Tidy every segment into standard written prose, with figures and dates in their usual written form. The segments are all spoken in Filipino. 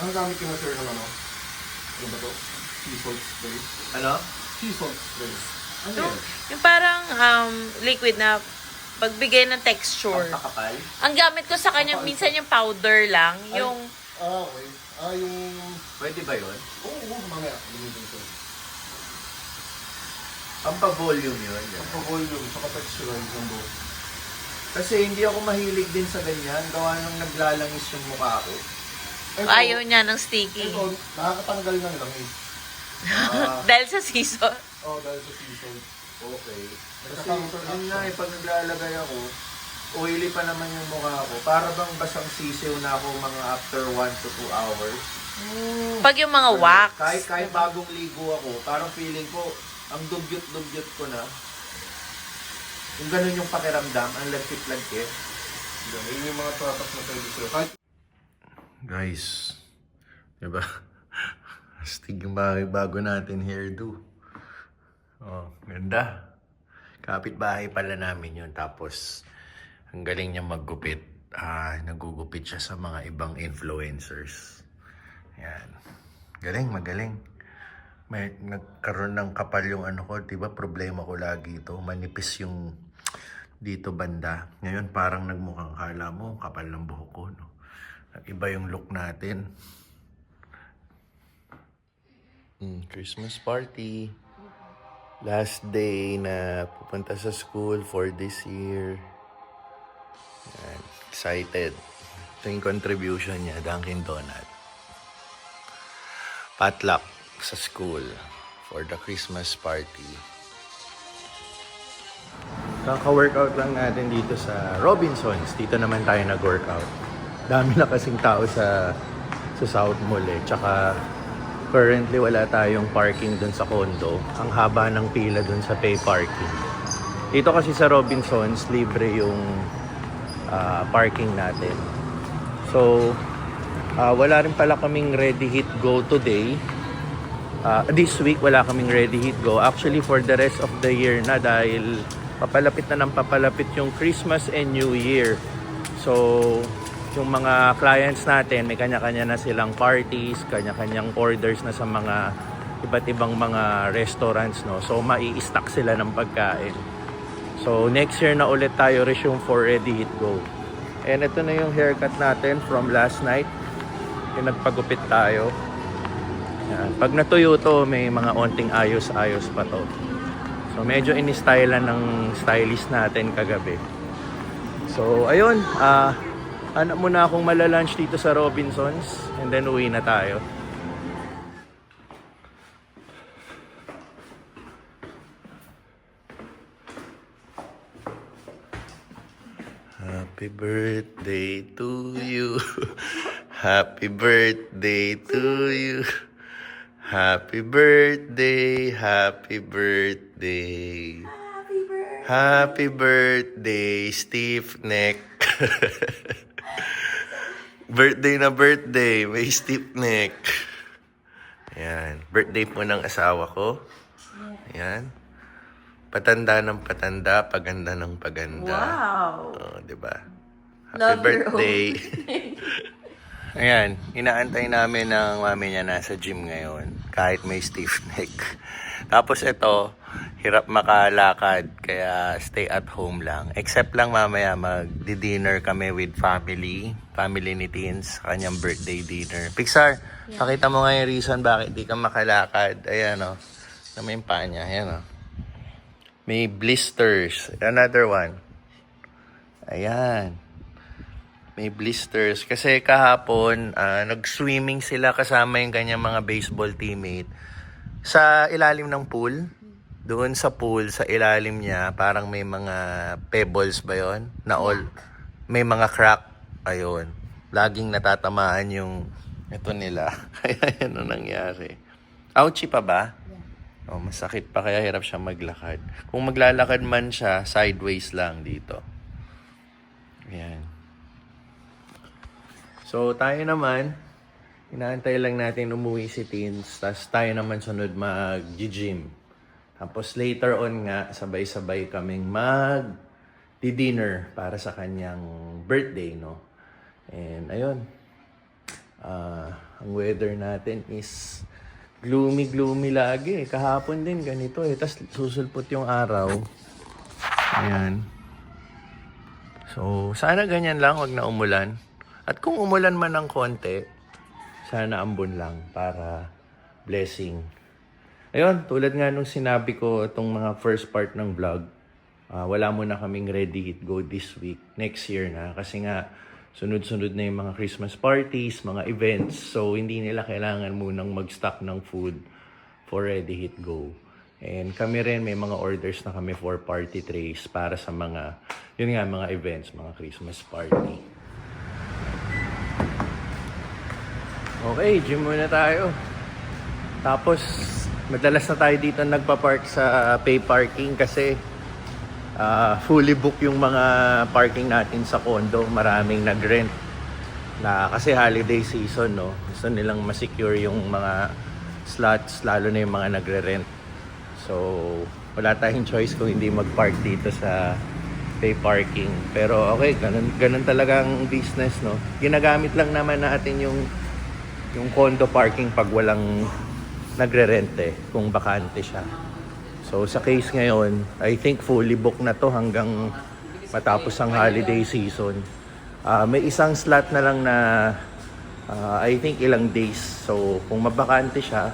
Ang gamit ko na sir ng ano? Ano ba to? Sea salt spray. Ano? Sea salt spray. Ano Yung, yan? yung parang liquid na pagbigay ng texture. Pampakapal? Ang gamit ko sa kanya, minsan yung powder lang. Ay, Yung, okay. Yung... Pwede ba yun? Oo, mamaya. Gamitin ko. Pampa-volume yun. Ang volume, saka texturize ng buhok. Kasi hindi ako mahilig din sa ganyan. Gawa nung naglalangis yung mukha ko. ayaw niya ng sticky. Ito, nakakatanggal ng langis. Dahil sa season. Dahil sa sea salt. Okay. Kasi Nagka-counter yun nga pag naglalagay ako, oily pa naman yung mukha ko. Para bang basang sisiw na ako mga after 1 to 2 hours. Pag yung mga wax. Kahit bagong ligo ako, parang feeling ko, ang dugyot-dugyot ko na. Kung ganun yung pakiramdam, ang lagkit-lagkit. Yun yung mga tatak na pwede sir. Kahit Guys, diba? Astig yung bago natin hairdo. Oh, ganda. Kapit-bahay pala namin yun. Tapos, ang galing niya maggupit. Nagugupit siya sa mga ibang influencers. Yan. Galing, magaling. May nagkaroon ng kapal yung ano ko. Diba problema ko lagi ito. Manipis yung dito banda. Ngayon parang nagmukhang kala mo kapal ng buhok ko. No? Iba yung look natin. Christmas party. Last day na pupunta sa school for this year. Yan. Excited. Ito yung contribution niya, Dunkin Donut. Potluck sa school for the Christmas party. Kaka-workout lang natin dito sa Robinsons. Dito naman tayo nag-workout. Dami na kasing tao sa South Mall eh. Tsaka currently wala tayong parking dun sa condo. Ang haba ng pila dun sa pay parking. Dito kasi sa Robinsons, libre yung parking natin. So, wala rin pala kaming ready hit go today. This week wala kaming ready hit go. Actually for the rest of the year na dahil papalapit na ng papalapit yung Christmas and New Year. So, yung mga clients natin, may kanya-kanya na silang parties, kanya-kanyang orders na sa mga iba't ibang mga restaurants, no? So, mai-stock sila ng pagkain. So, next year na ulit tayo resume for ready hit go. And ito na yung haircut natin from last night. Yung nagpagupit tayo. Yan. Pag natuyo to, may mga onting ayos-ayos pa to. So, medyo in-stylean ng stylist natin kagabi. So, ayun. Hanap muna akong malalunch dito sa Robinsons. And then, uwi na tayo. Happy birthday to you. Happy birthday to you. Happy birthday, happy birthday. Happy birthday, stiff neck. Birthday na birthday, may stiff neck. Ayan, birthday po ng asawa ko. Ayan. Patanda ng patanda, paganda ng paganda. Wow! Oh, diba? Happy Love birthday. Ayan, inaantay namin ng mami niya nasa gym ngayon. Kahit may stiff neck. Tapos ito, hirap makalakad. Kaya stay at home lang. Except lang mamaya mag-dinner kami with family. Family ni Teens. Kanyang birthday dinner. Pixar, pakita mo nga yung reason bakit di ka makalakad. Ayan o. May paa niya. Ayan o. May blisters. Another one. Ayan. May blisters. Kasi kahapon, nag-swimming sila kasama yung kanyang mga baseball teammate sa ilalim ng pool. Doon sa pool, sa ilalim niya, parang may mga pebbles ba yun? Na all, may mga crack. Ayun. Laging natatamaan yung ito nila. Kaya yan ang nangyari. Ouchie pa ba? Oh, masakit pa kaya hirap siya maglakad. Kung maglalakad man siya, sideways lang dito. Ayan. So, tayo naman, inaantay lang natin umuwi si Teens. Tapos tayo naman sunod mag-gym. Tapos later on nga, sabay-sabay kaming mag-dinner para sa kanyang birthday, no? And ayun. Ang weather natin is gloomy lagi. Kahapon din ganito Tapos susulpot yung araw. Ayan. So, sana ganyan lang, wag na umulan. At kung umulan man ng konti, sana ambon lang para blessing. Ayun, tulad nga nung sinabi ko itong mga first part ng vlog, wala muna kaming ready hit go this week. Next year na. Kasi nga, sunod-sunod na yung mga Christmas parties, mga events. So, hindi nila kailangan munang mag-stock ng food for ready hit go. And kami rin, may mga orders na kami for party trays para sa mga, yun nga, mga events, mga Christmas party. Okay, gym muna tayo. Tapos, madalas na tayo dito nagpa-park sa pay parking kasi fully book yung mga parking natin sa condo. Maraming nag-rent na kasi holiday season, no? Gusto nilang ma-secure yung mga slots, lalo na yung mga nagre-rent. So, wala tayong choice kung hindi mag-park dito sa pay parking. Pero okay, ganun talagang business, no? Ginagamit lang naman natin yung condo parking pag walang nagre-rent kung bakante siya. So, sa case ngayon, I think fully book na to hanggang matapos ang holiday season. May isang slot na lang na I think ilang days. So, kung mabakante siya,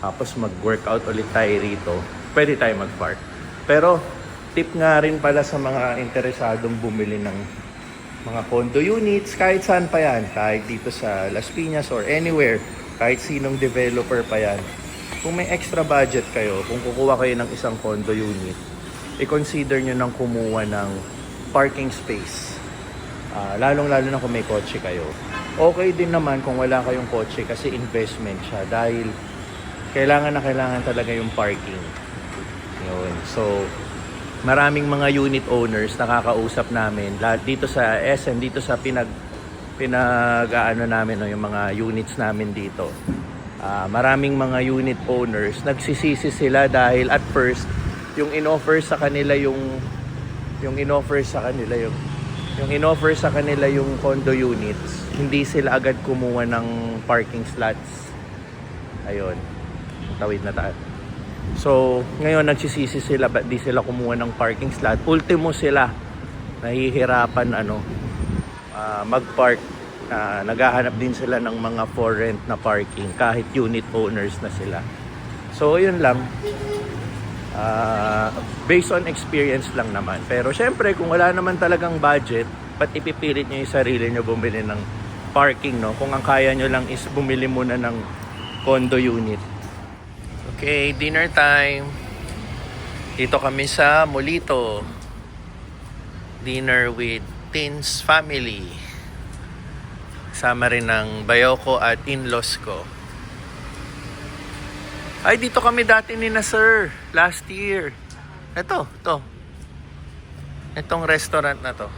tapos mag-workout ulit tayo rito, pwede tayo mag-park. Pero, tip nga rin pala sa mga interesadong bumili ng mga condo units, kahit saan pa yan, kahit dito sa Las Piñas or anywhere, kahit sinong developer pa yan. Kung may extra budget kayo, kung kukuha kayo ng isang condo unit, i-consider nyo nang kumuha ng parking space. Lalong-lalo na kung may kotse kayo. Okay din naman kung wala kayong kotse kasi investment siya dahil kailangan talaga yung parking. Yun. So, maraming mga unit owners nakakausap namin dito sa SM, dito sa pinag-aano namin, no, yung mga units namin dito. Maraming mga unit owners nagsisisi sila dahil at first yung inoffer sa kanila yung condo units, hindi sila agad kumuha ng parking slots. Ayun. Tawid na tayo. So, ngayon nagsisisi sila ba't di sila kumuha ng parking slot. Ultimo sila nahihirapan mag-park. Naghahanap din sila ng mga for rent na parking kahit unit owners na sila. So, yun lang. Based on experience lang naman. Pero syempre, kung wala naman talagang budget, ba't ipipilit nyo yung sarili nyo bumili ng parking, no? Kung ang kaya nyo lang is bumili muna ng condo unit. Okay, dinner time. Dito kami sa Molito. Dinner with Teens family. Sama rin ng bayaw ko at in-laws ko. Ay, dito kami dati ni na sir. Last year. Ito. Itong restaurant na to.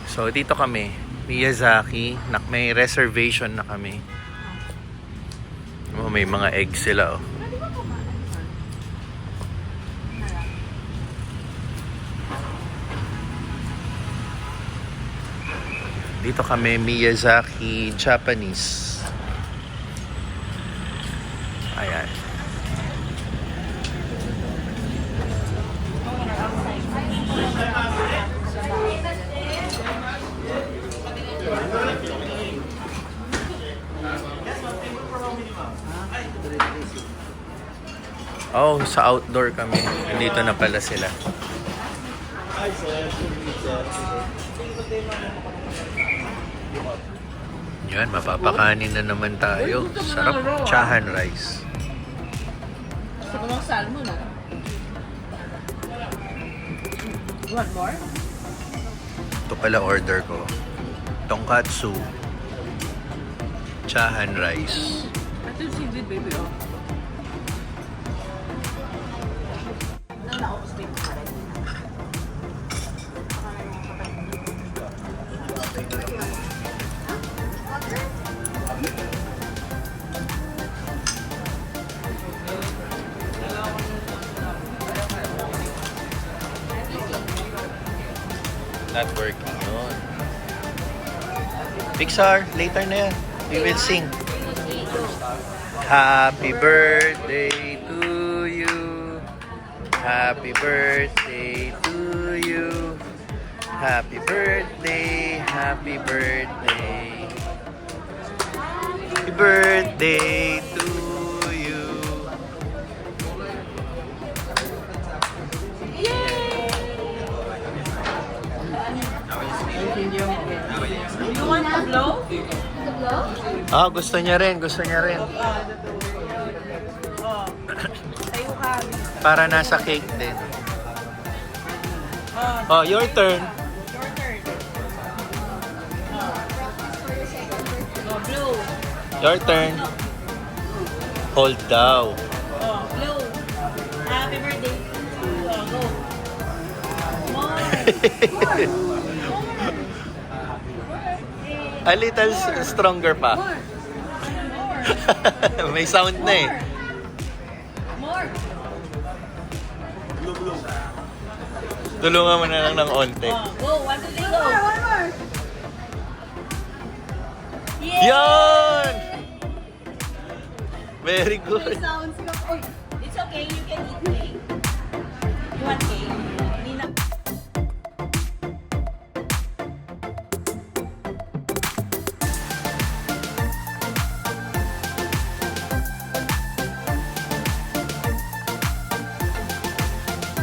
So, dito kami. Miyazaki. May reservation na kami. Oh, may mga eggs sila, oh. Dito kami, Miyazaki Japanese. Ayan. Oh, sa outdoor kami. Nandito na pala sila. Yan, mapapakanin na naman tayo. Sarap. Chahan rice. Gusto ko ng salmon, ah. Want more? Ito pala order ko. Tonkatsu. Chahan rice. Ito yung seaweed, baby, oh. Not working yun. Pixar, later na yan. We will sing. Happy birthday to you. Happy birthday to you. Happy birthday, happy birthday. Happy birthday to you. You want to blow? Ah, gusto niya rin, gusto niya rin. Tayo ka. Para nasa cake din. Oh, your turn. Your turn. Go, blue. Your turn. Hold daw. Oh, blue. Happy birthday. Oh, go. More. A little stronger pa. May sound na eh. More. Tulungan mo na lang ng onte. Oh, go. 1, 2, 3, go. One more. Yon! Very good. Sounds. It's okay. You can eat cake. You want cake?